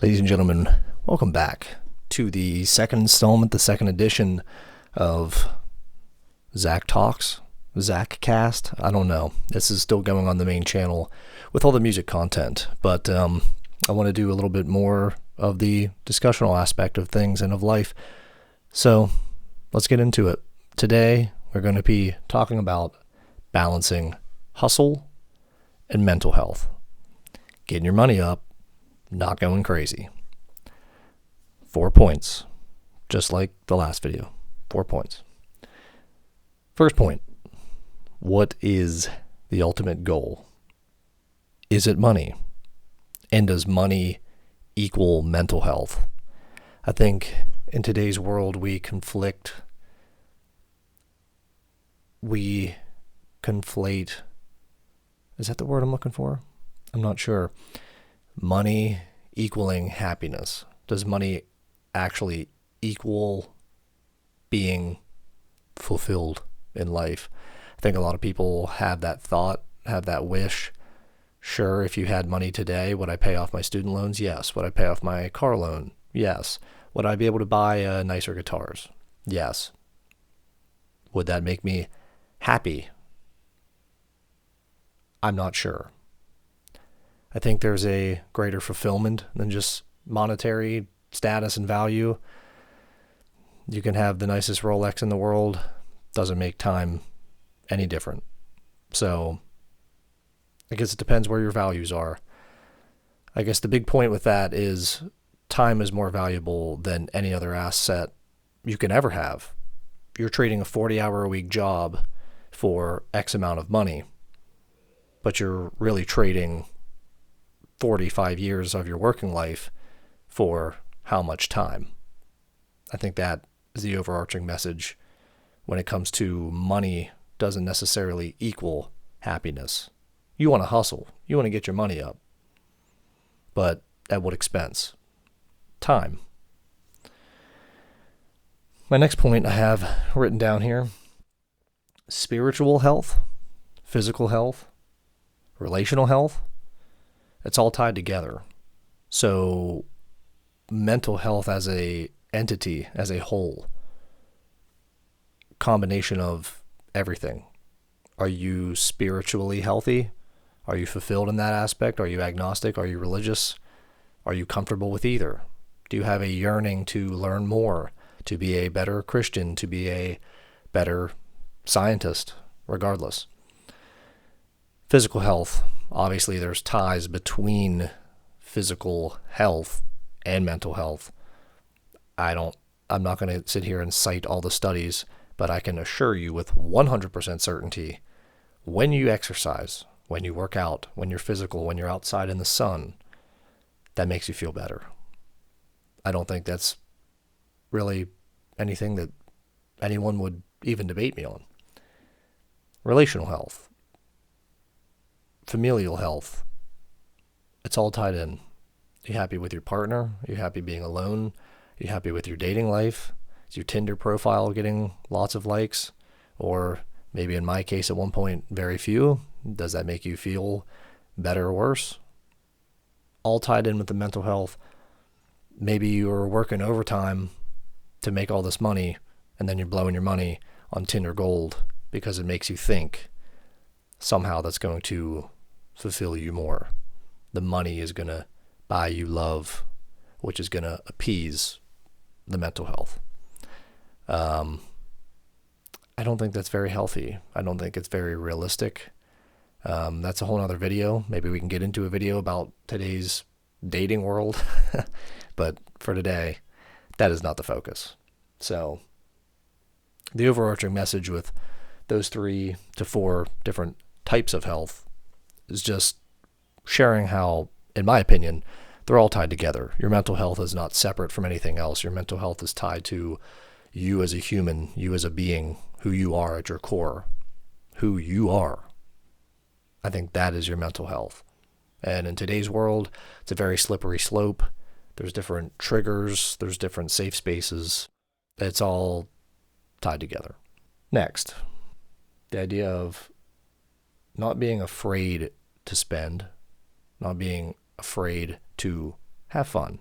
Ladies and gentlemen, welcome back to the second installment, the second edition of Zach Talks, Zach Cast. I don't know. This is still going on the main channel with all the music content, but I want to do a little bit more of the discussional aspect of things and of life. So let's get into it. Today, we're going to be talking about balancing hustle and mental health. Getting your money up, not going crazy. 4 points, just like the last video. 4 points. First point, what is the ultimate goal? Is it money? And does money equal mental health? I think in today's world we conflate, is that the word I'm looking for? I'm not sure. Money equaling happiness. Does money actually equal being fulfilled in life? I think a lot of people have that thought, have that wish. Sure, if you had money today, would I pay off my student loans? Yes. Would I pay off my car loan? Yes. Would I be able to buy nicer guitars? Yes. Would that make me happy? I'm not sure. I think there's a greater fulfillment than just monetary status and value. You can have the nicest Rolex in the world, doesn't make time any different. So I guess it depends where your values are. I guess the big point with that is time is more valuable than any other asset you can ever have. You're trading a 40-hour-a-week job for X amount of money, but you're really trading 45 years of your working life for how much time? I think that is the overarching message when it comes to money doesn't necessarily equal happiness. You want to hustle. You want to get your money up. But at what expense? Time. My next point I have written down here: spiritual health, physical health, relational health. It's all tied together. So mental health as a entity, as a whole, combination of everything. Are you spiritually healthy? Are you fulfilled in that aspect? Are you agnostic? Are you religious? Are you comfortable with either? Do you have a yearning to learn more, to be a better Christian, to be a better scientist, regardless? Physical health. Obviously, there's ties between physical health and mental health. I'm not going to sit here and cite all the studies, but I can assure you with 100% certainty, when you exercise, when you work out, when you're physical, when you're outside in the sun, that makes you feel better. I don't think that's really anything that anyone would even debate me on. Relational health. Familial health. It's all tied in. Are you happy with your partner? Are you happy being alone? Are you happy with your dating life? Is your Tinder profile getting lots of likes? Or maybe in my case at one point, very few. Does that make you feel better or worse? All tied in with the mental health. Maybe you're working overtime to make all this money, and then you're blowing your money on Tinder Gold because it makes you think somehow that's going to fulfill you more. The money is going to buy you love, which is going to appease the mental health. I don't think that's very healthy. I don't think it's very realistic. That's a whole other video. Maybe we can get into a video about today's dating world. But for today, that is not the focus. So the overarching message with those 3 to 4 different types of health is just sharing how, in my opinion, they're all tied together. Your mental health is not separate from anything else. Your mental health is tied to you as a human, you as a being, who you are at your core, who you are. I think that is your mental health. And in today's world, it's a very slippery slope. There's different triggers. There's different safe spaces. It's all tied together. Next, the idea of not being afraid to spend, not being afraid to have fun,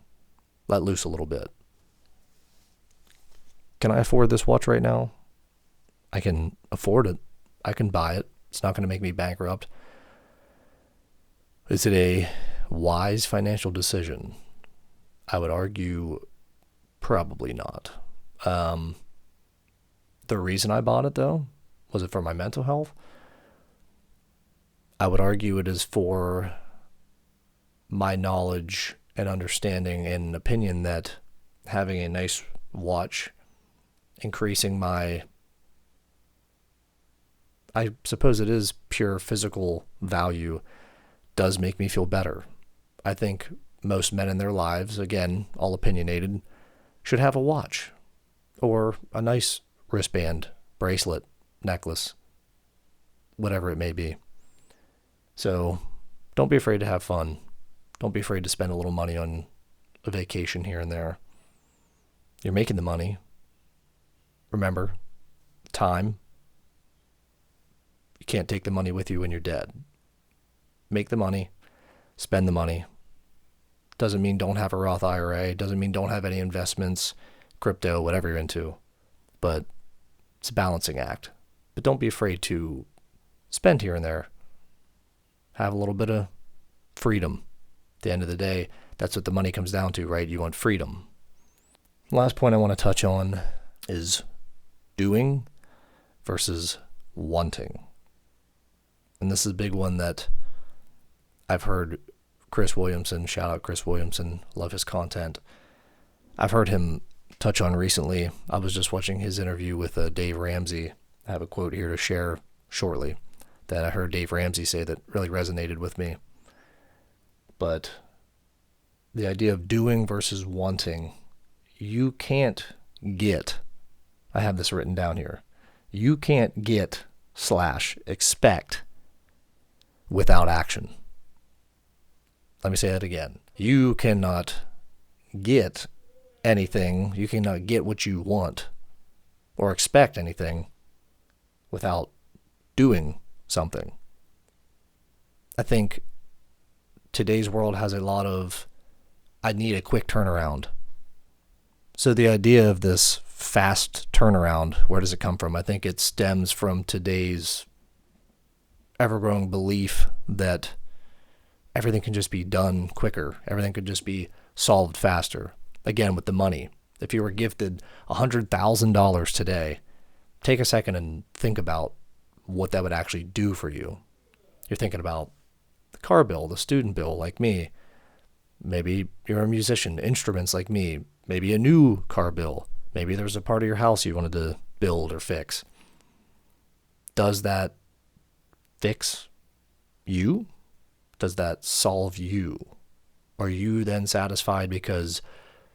let loose a little bit. Can I afford this watch right now? I can afford it. I can buy it. It's not going to make me bankrupt. Is it a wise financial decision? I would argue probably not. The reason I bought it, though, was it for my mental health? I would argue it is for my knowledge and understanding and opinion that having a nice watch, increasing my, I suppose it is pure physical value, does make me feel better. I think most men in their lives, again, all opinionated, should have a watch or a nice wristband, bracelet, necklace, whatever it may be. So don't be afraid to have fun. Don't be afraid to spend a little money on a vacation here and there. You're making the money. Remember, time. You can't take the money with you when you're dead. Make the money. Spend the money. Doesn't mean don't have a Roth IRA. Doesn't mean don't have any investments, crypto, whatever you're into. But it's a balancing act. But don't be afraid to spend here and there. Have a little bit of freedom. At the end of the day, that's what the money comes down to, right? You want freedom. Last point I want to touch on is doing versus wanting. And this is a big one that I've heard Chris Williamson, shout out Chris Williamson, love his content. I've heard him touch on recently. I was just watching his interview with Dave Ramsey. I have a quote here to share shortly that I heard Dave Ramsey say that really resonated with me. But the idea of doing versus wanting, you can't get, I have this written down here, you can't get / expect without action. Let me say that again. You cannot get anything, you cannot get what you want or expect anything without doing something. I think today's world has a lot of, I need a quick turnaround. So the idea of this fast turnaround, where does it come from? I think it stems from today's ever-growing belief that everything can just be done quicker. Everything could just be solved faster. Again, with the money. If you were gifted $100,000 today, take a second and think about what that would actually do for you. You're thinking about the car bill, the student bill, like me. Maybe you're a musician, instruments like me. Maybe a new car bill. Maybe there's a part of your house you wanted to build or fix. Does that fix you? Does that solve you? Are you then satisfied because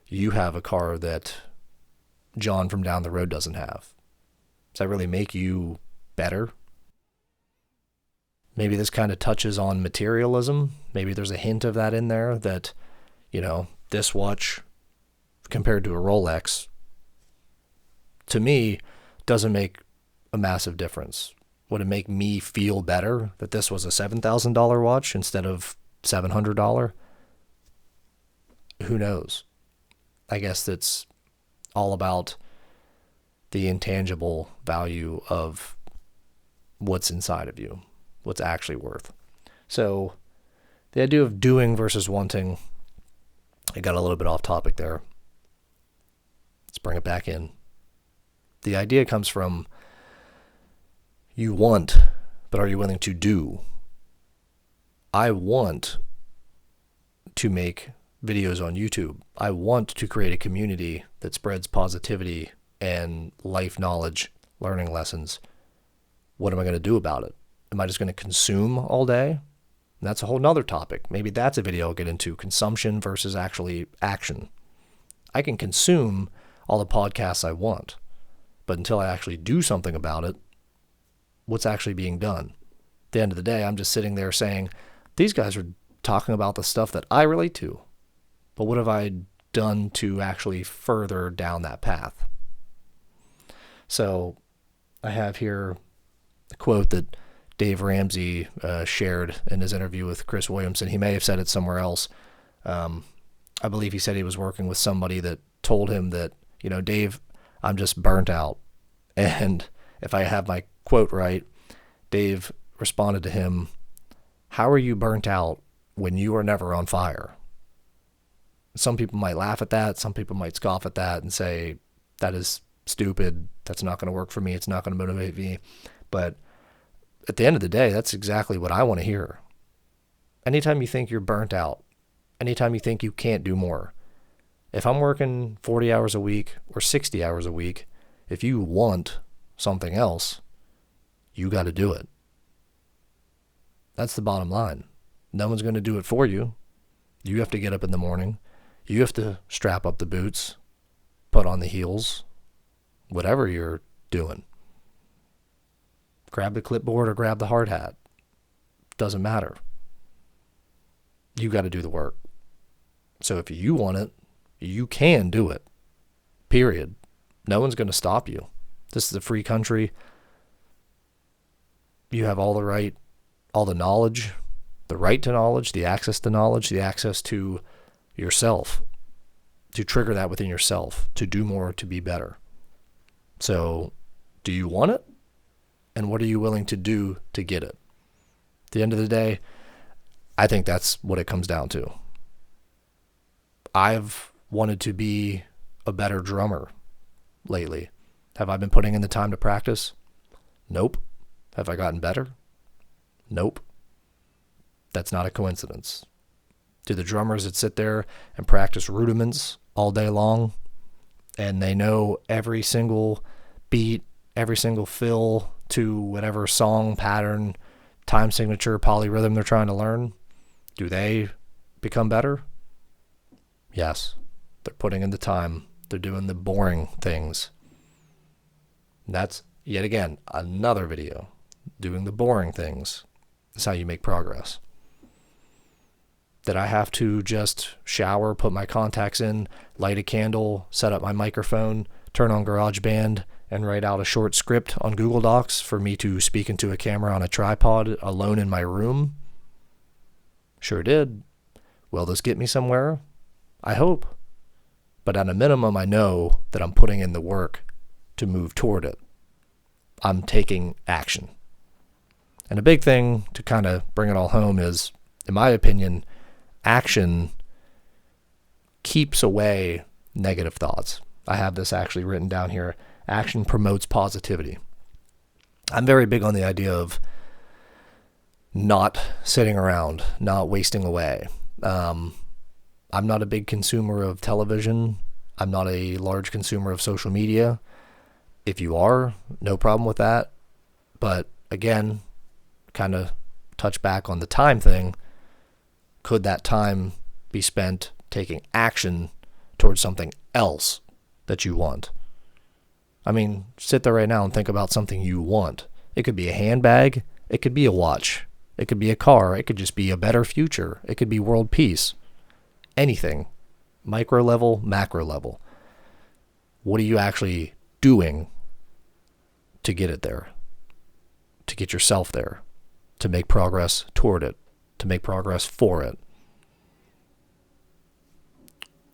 you have a car that John from down the road doesn't have? Does that really make you better? Maybe this kind of touches on materialism. Maybe there's a hint of that in there that, this watch compared to a Rolex, to me, doesn't make a massive difference. Would it make me feel better that this was a $7,000 watch instead of $700? Who knows? I guess it's all about the intangible value of what's inside of you, what's actually worth. So the idea of doing versus wanting, I got a little bit off topic there. Let's bring it back in. The idea comes from you want, but are you willing to do? I want to make videos on YouTube. I want to create a community that spreads positivity and life knowledge, learning lessons. What am I going to do about it? Am I just going to consume all day? And that's a whole nother topic. Maybe that's a video I'll get into, consumption versus actually action. I can consume all the podcasts I want, but until I actually do something about it, what's actually being done? At the end of the day, I'm just sitting there saying, these guys are talking about the stuff that I relate to, but what have I done to actually further down that path? So I have here a quote that Dave Ramsey shared in his interview with Chris Williamson. He may have said it somewhere else. I believe he said he was working with somebody that told him that, Dave, I'm just burnt out. And if I have my quote right, Dave responded to him, how are you burnt out when you are never on fire? Some people might laugh at that. Some people might scoff at that and say, that is stupid. That's not going to work for me. It's not going to motivate me. But at the end of the day, that's exactly what I want to hear. Anytime you think you're burnt out, anytime you think you can't do more, if I'm working 40 hours a week or 60 hours a week, if you want something else, you got to do it. That's the bottom line. No one's going to do it for you. You have to get up in the morning. You have to strap up the boots, put on the heels, whatever you're doing. Grab the clipboard or grab the hard hat. Doesn't matter. You got to do the work. So if you want it, you can do it. Period. No one's going to stop you. This is a free country. You have all the right, all the knowledge, the right to knowledge, the access to knowledge, the access to yourself, to trigger that within yourself, to do more, to be better. So do you want it? And what are you willing to do to get it? At the end of the day, I think that's what it comes down to. I've wanted to be a better drummer lately. Have I been putting in the time to practice? Nope. Have I gotten better? Nope. That's not a coincidence. Do the drummers that sit there and practice rudiments all day long and they know every single beat, every single fill to whatever song pattern, time signature, polyrhythm they're trying to learn, do they become better? Yes. They're putting in the time. They're doing the boring things. And that's, yet again, another video. Doing the boring things is how you make progress. Did I have to just shower, put my contacts in, light a candle, set up my microphone, turn on GarageBand, and write out a short script on Google Docs for me to speak into a camera on a tripod alone in my room? Sure did. Will this get me somewhere? I hope. But at a minimum, I know that I'm putting in the work to move toward it. I'm taking action. And a big thing to kind of bring it all home is, in my opinion, action keeps away negative thoughts. I have this actually written down here. Action promotes positivity. I'm very big on the idea of not sitting around, not wasting away. I'm not a big consumer of television. I'm not a large consumer of social media. If you are, no problem with that. But again, kind of touch back on the time thing. Could that time be spent taking action towards something else that you want? I mean, sit there right now and think about something you want. It could be a handbag. It could be a watch. It could be a car. It could just be a better future. It could be world peace. Anything. Micro level, macro level. What are you actually doing to get it there? To get yourself there? To make progress toward it? To make progress for it?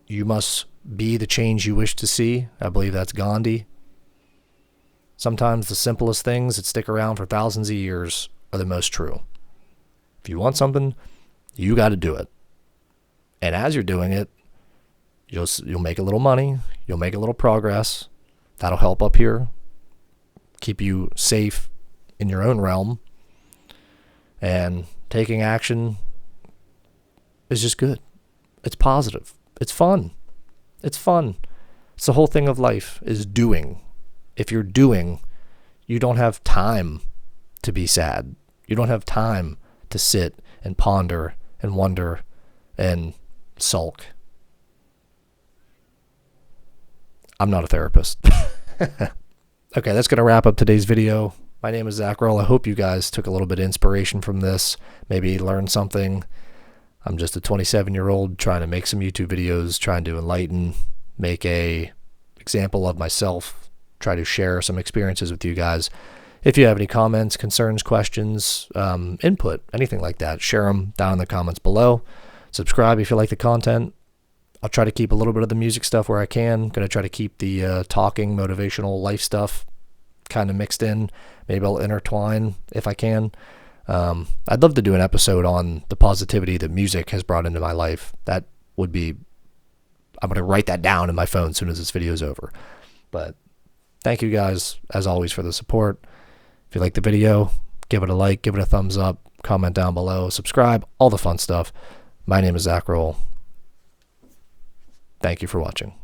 You must be the change you wish to see. I believe that's Gandhi. Sometimes the simplest things that stick around for thousands of years are the most true. If you want something, you got to do it. And as you're doing it, you'll make a little money. You'll make a little progress. That'll help up here. Keep you safe in your own realm. And taking action is just good. It's positive. It's fun. It's fun. It's the whole thing of life is doing. If you're doing, you don't have time to be sad. You don't have time to sit and ponder and wonder and sulk. I'm not a therapist. Okay, that's going to wrap up today's video. My name is Zach Roll. I hope you guys took a little bit of inspiration from this, maybe learned something. I'm just a 27-year-old trying to make some YouTube videos, trying to enlighten, make a example of myself, try to share some experiences with you guys. If you have any comments, concerns, questions, input, anything like that, share them down in the comments below. Subscribe if you like the content. I'll try to keep a little bit of the music stuff where I can. Going to try to keep the talking, motivational life stuff kind of mixed in. Maybe I'll intertwine if I can. I'd love to do an episode on the positivity that music has brought into my life. That would be, I'm going to write that down in my phone as soon as this video is over. But thank you guys, as always, for the support. If you like the video, give it a like, give it a thumbs up, comment down below, subscribe, all the fun stuff. My name is Zach Roll. Thank you for watching.